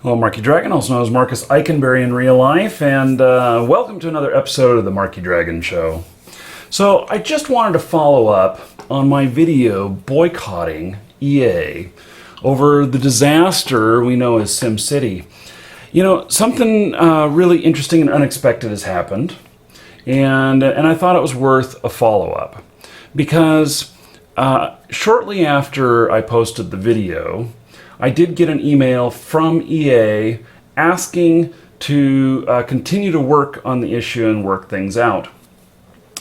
Hello, Marky Dragon, also known as Marcus Eikenberry in real life, and welcome to another episode of the Marky Dragon Show. So, I just wanted to follow up on my video boycotting EA over the disaster we know as SimCity. You know, something really interesting and unexpected has happened, and I thought it was worth a follow-up, because shortly after I posted the video, I did get an email from EA asking to continue to work on the issue and work things out.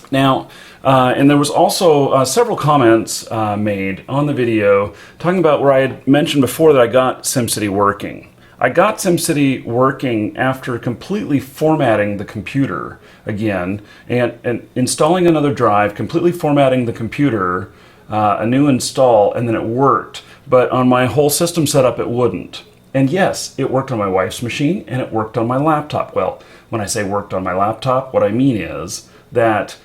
Now, and there was also several comments made on the video talking about where I had mentioned before that I got SimCity working. I got SimCity working after completely formatting the computer again and installing another drive, completely formatting the computer, a new install, and then it worked. But on my whole system setup, it wouldn't. And yes, it worked on my wife's machine, and it worked on my laptop. Well, when I say worked on my laptop, what I mean is that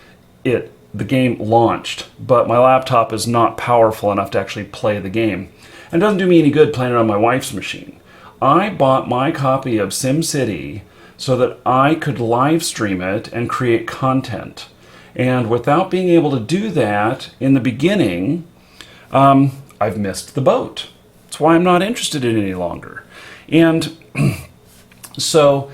the game launched, but my laptop is not powerful enough to actually play the game. And it doesn't do me any good playing it on my wife's machine. I bought my copy of SimCity so that I could live stream it and create content. And without being able to do that in the beginning, I've missed the boat. That's why I'm not interested in it any longer. And so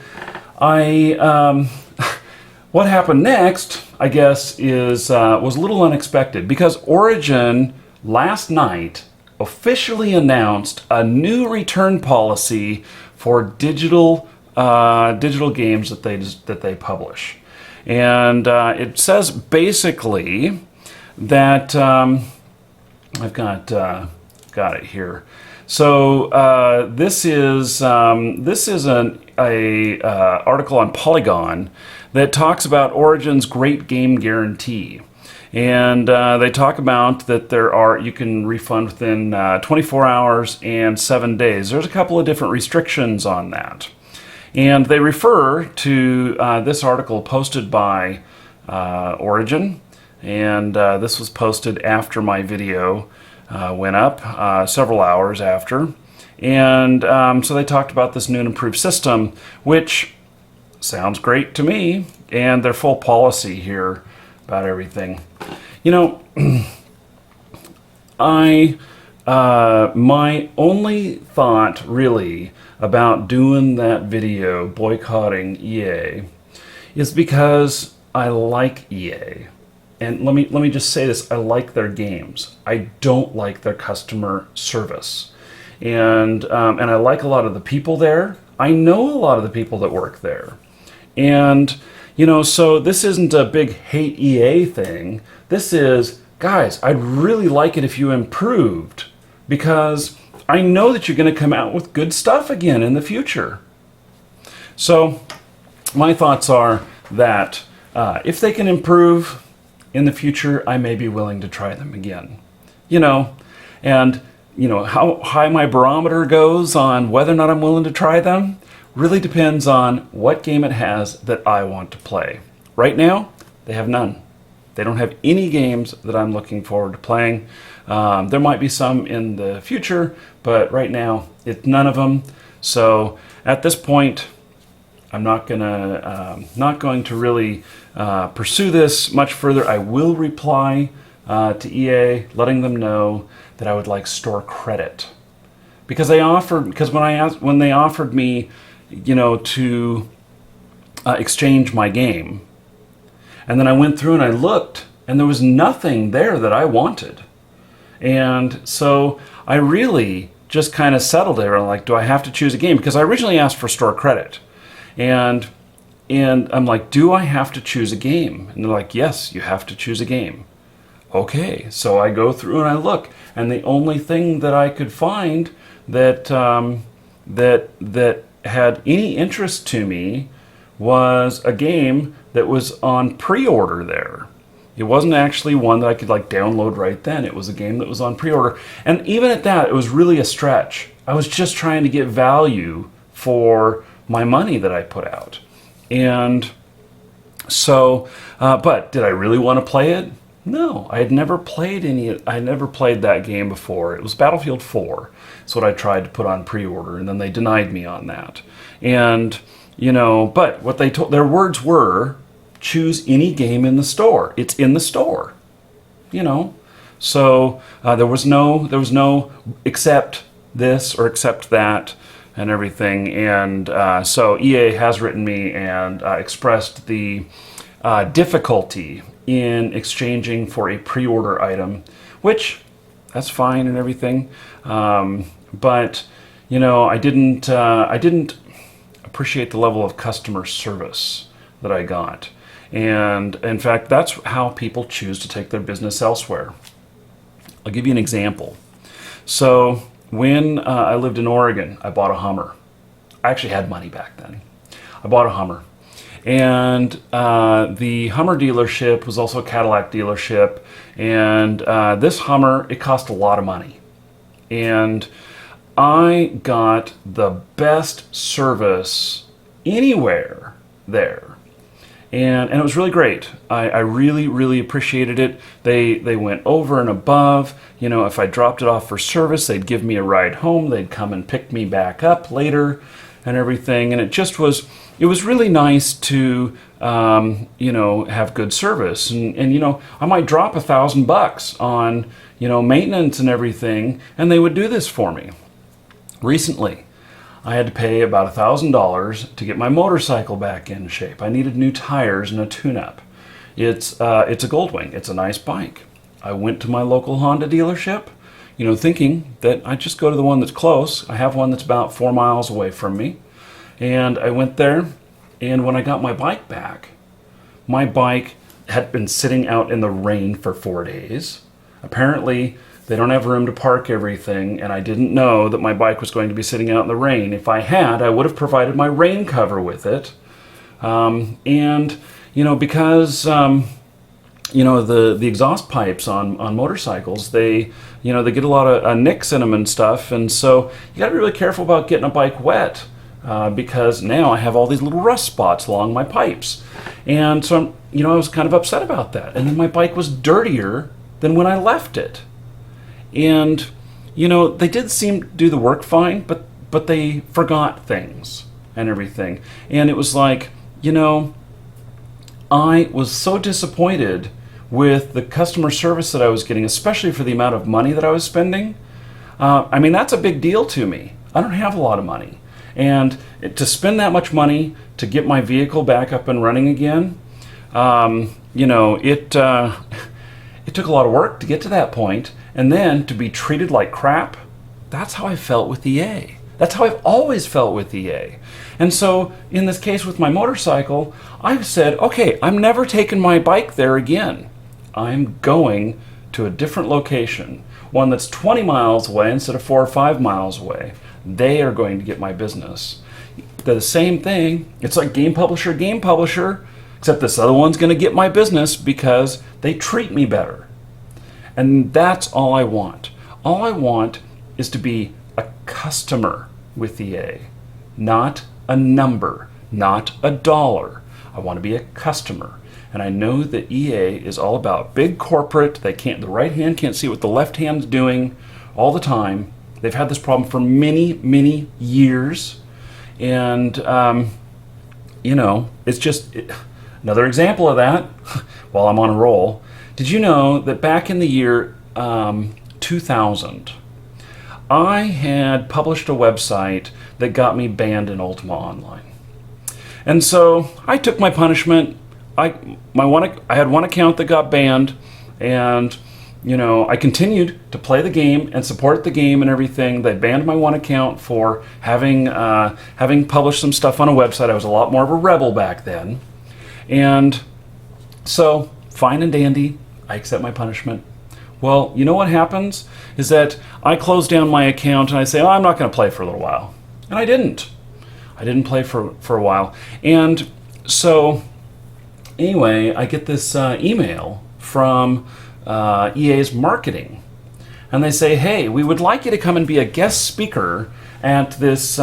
what happened next, I guess, was a little unexpected, because Origin last night officially announced a new return policy for digital games that they publish. And it says basically that I've got it here. So this is an article on Polygon that talks about Origin's Great Game Guarantee, and they talk about that you can refund within 24 hours and 7 days. There's a couple of different restrictions on that, and they refer to this article posted by Origin. And this was posted after my video went up, several hours after. And so they talked about this new and improved system, which sounds great to me, and their full policy here about everything. You know, my only thought really about doing that video boycotting EA is because I like EA. And let me just say this, I like their games. I don't like their customer service. And I like a lot of the people there. I know a lot of the people that work there. And, you know, so this isn't a big hate EA thing. This is, guys, I'd really like it if you improved, because I know that you're going to come out with good stuff again in the future. So my thoughts are that if they can improve in the future, I may be willing to try them again. You know, and you know how high my barometer goes on whether or not I'm willing to try them really depends on what game it has that I want to play. Right now, they have none. They don't have any games that I'm looking forward to playing. There might be some in the future, but right now, it's none of them. So at this point, I'm not going to really pursue this much further. I will reply to EA, letting them know that I would like store credit, because when they offered me, you know, to exchange my game, and then I went through and I looked, and there was nothing there that I wanted, and so I really just kind of settled there and like, do I have to choose a game? Because I originally asked for store credit. And I'm like, do I have to choose a game? And they're like, yes, you have to choose a game. Okay, so I go through and I look, and the only thing that I could find that that had any interest to me was a game that was on pre-order there. It wasn't actually one that I could like download right then. It was a game that was on pre-order. And even at that, it was really a stretch. I was just trying to get value for my money that I put out. And so, but did I really want to play it? No, I had never played I had never played that game before. It was Battlefield 4. It's what I tried to put on pre-order, and then they denied me on that. And, but what their words were, choose any game in the store. It's in the store, So there was no accept this or accept that and everything. And so EA has written me and expressed the difficulty in exchanging for a pre-order item, which that's fine and everything. But I didn't appreciate the level of customer service that I got. And in fact, that's how people choose to take their business elsewhere. I'll give you an example. So when I lived in Oregon, I bought a Hummer. I actually had money back then. I bought a Hummer. And the Hummer dealership was also a Cadillac dealership. And this Hummer, it cost a lot of money. And I got the best service anywhere there. And it was really great. I really, really appreciated it. They went over and above. If I dropped it off for service, they'd give me a ride home. They'd come and pick me back up later and everything. And it was really nice to, have good service. And I might drop $1,000 on, maintenance and everything, and they would do this for me. Recently, I had to pay about $1,000 to get my motorcycle back in shape. I needed new tires and a tune-up. It's a Goldwing. It's a nice bike. I went to my local Honda dealership, thinking that I'd just go to the one that's close. I have one that's about 4 miles away from me. And I went there, and when I got my bike back, my bike had been sitting out in the rain for 4 days. Apparently, they don't have room to park everything, and I didn't know that my bike was going to be sitting out in the rain. If I had, I would have provided my rain cover with it. Because the exhaust pipes on motorcycles, they get a lot of nicks in them and stuff, and so you got to be really careful about getting a bike wet. Because now I have all these little rust spots along my pipes. And so, I was kind of upset about that. And then my bike was dirtier than when I left it. And, they did seem to do the work fine, but they forgot things and everything. And it was like, I was so disappointed with the customer service that I was getting, especially for the amount of money that I was spending. That's a big deal to me. I don't have a lot of money. And to spend that much money to get my vehicle back up and running again, it took a lot of work to get to that point. And then to be treated like crap, that's how I felt with EA. That's how I've always felt with EA. And so in this case with my motorcycle, I said, okay, I'm never taking my bike there again. I'm going to a different location, one that's 20 miles away instead of 4 or 5 miles away. They are going to get my business. They're the same thing. It's like game publisher, except this other one's going to get my business because they treat me better. And that's all I want. All I want is to be a customer with EA, not a number, not a dollar. I want to be a customer. And I know that EA is all about big corporate. The right hand can't see what the left hand's doing all the time. They've had this problem for many, many years. And, it's just another example of that while I'm on a roll. Did you know that back in the year 2000, I had published a website that got me banned in Ultima Online? And so I took my punishment. I had one account that got banned, and I continued to play the game and support the game and everything. They banned my one account for having published some stuff on a website. I was a lot more of a rebel back then. And so, fine and dandy, I accept my punishment. Well, you know what happens is that I close down my account and I say, I'm not going to play for a little while. And I didn't. I didn't play for a while. And so, anyway, I get this email from EA's marketing, and they say, hey, we would like you to come and be a guest speaker at this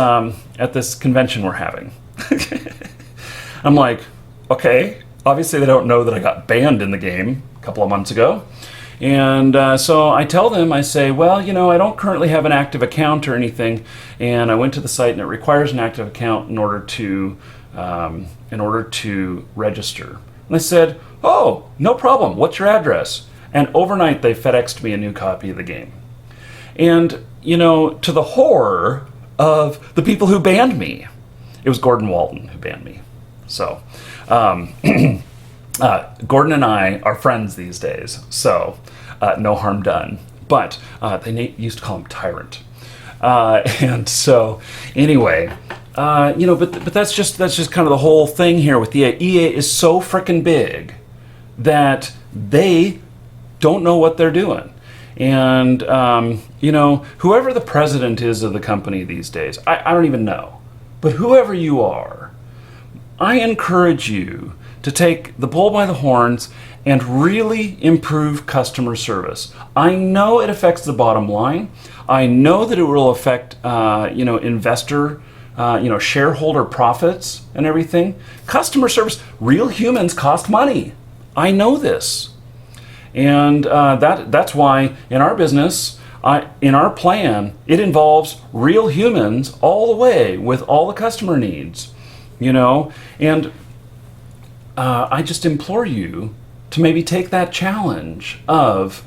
convention we're having. I'm like, okay, obviously they don't know that I got banned in the game, couple of months ago. And so I tell them, I say, well, I don't currently have an active account or anything, and I went to the site and it requires an active account in order to register. And they said, oh, no problem. What's your address? And overnight they FedExed me a new copy of the game. And, to the horror of the people who banned me, it was Gordon Walton who banned me. So, Gordon and I are friends these days, so no harm done. But they used to call him Tyrant. And so, anyway, but that's just kind of the whole thing here with EA. EA is so frickin' big that they don't know what they're doing. And, whoever the president is of the company these days, I don't even know. But whoever you are, I encourage you to take the bull by the horns and really improve customer service. I know it affects the bottom line. I know that it will affect, investor, shareholder profits and everything. Customer service, real humans cost money. I know this. And that's why in our business, in our plan, it involves real humans all the way with all the customer needs, and I just implore you to maybe take that challenge of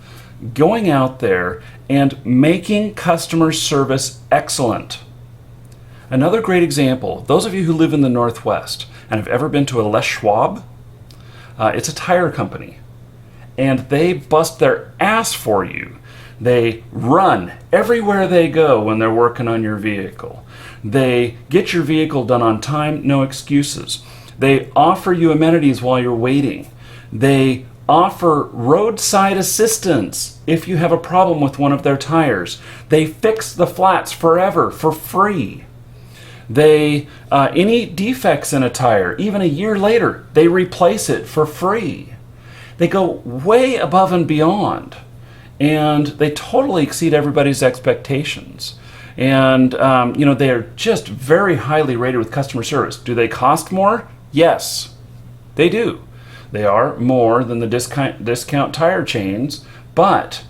going out there and making customer service excellent. Another great example, those of you who live in the Northwest and have ever been to a Les Schwab, it's a tire company. And they bust their ass for you. They run everywhere they go when they're working on your vehicle. They get your vehicle done on time, no excuses. They offer you amenities while you're waiting. They offer roadside assistance if you have a problem with one of their tires. They fix the flats forever for free. They any defects in a tire, even a year later, they replace it for free. They go way above and beyond, and they totally exceed everybody's expectations. And, they are just very highly rated with customer service. Do they cost more? Yes, they do. They are more than the discount tire chains, but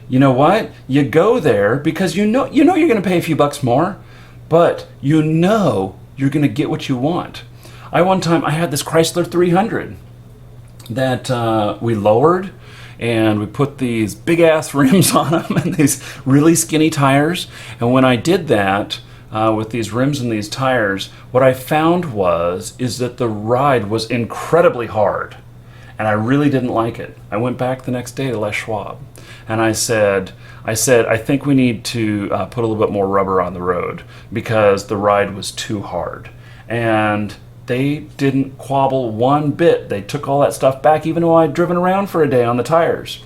you know what? You go there because you know you're going to pay a few bucks more, but you're going to get what you want. One time I had this Chrysler 300 that we lowered, and we put these big ass rims on them and these really skinny tires. And when I did that with these rims and these tires, what I found is that the ride was incredibly hard, and I really didn't like it. I went back the next day to Les Schwab, and I said, I think we need to put a little bit more rubber on the road because the ride was too hard. And they didn't quabble one bit. They took all that stuff back, even though I'd driven around for a day on the tires.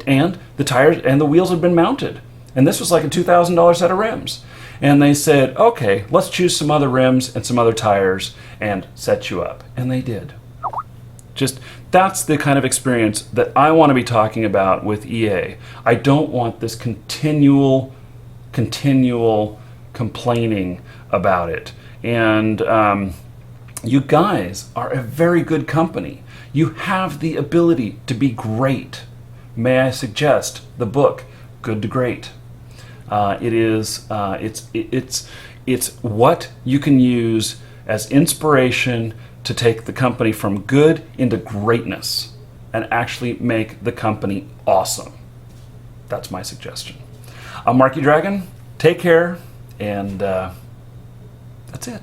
And the tires and the wheels had been mounted. And this was like a $2,000 set of rims. And they said, okay, let's choose some other rims and some other tires and set you up. And they did. That's the kind of experience that I want to be talking about with EA. I don't want this continual complaining about it. And you guys are a very good company. You have the ability to be great. May I suggest the book, Good to Great? It's what you can use as inspiration to take the company from good into greatness and actually make the company awesome. That's my suggestion. I'm Marky Dragon. Take care, and that's it.